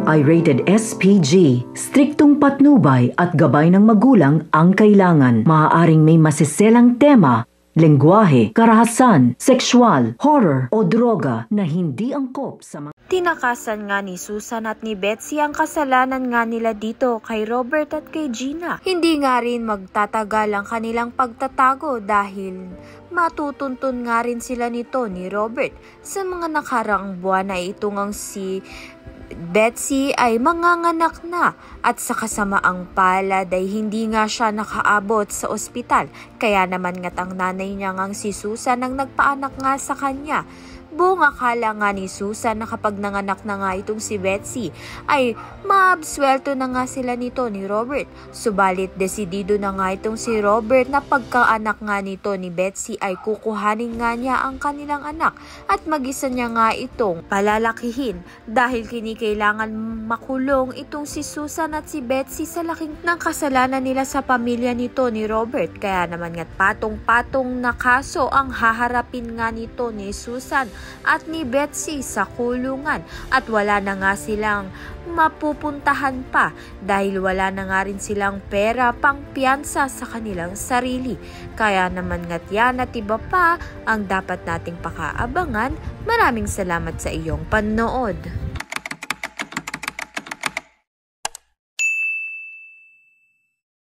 ay rated SPG. Striktong patnubay at gabay ng magulang ang kailangan. Maaaring may masiselang tema, lengguwahe, karahasan, sexual, horror o droga na hindi angkop sa mga... Tinakasan nga ni Susan at ni Betsy ang kasalanan nga nila dito kay Robert at kay Gina. Hindi nga rin magtatagal ang kanilang pagtatago dahil matutuntun nga rin sila nito ni Robert. Sa mga nakaraang buwan ay ito ngang si Betsy ay manganganak na at sa kasamaang palad ay hindi nga siya nakaabot sa ospital. Kaya naman nga't ang nanay niya ngang si Susan ang nagpaanak nga sa kanya. Buong akala nga ni Susan na kapag nanganak na nga itong si Betsy ay maabswelto na nga sila nito ni Robert. Subalit desidido na nga itong si Robert na pagkaanak nga nito ni Betsy ay kukuhanin nga niya ang kanilang anak at mag-isa niya nga itong palalakihin dahil kinikailangan makulong itong si Susan at si Betsy sa laking ng kasalanan nila sa pamilya nito ni Robert. Kaya naman nga't patong-patong na kaso ang haharapin nga nito ni Susan at ni Betsy sa kulungan at wala na nga silang mapupuntahan pa dahil wala na nga rin silang pera pang piyansa sa kanilang sarili. Kaya naman nga't yan at iba pa ang dapat nating pakaabangan. Maraming salamat sa iyong panood.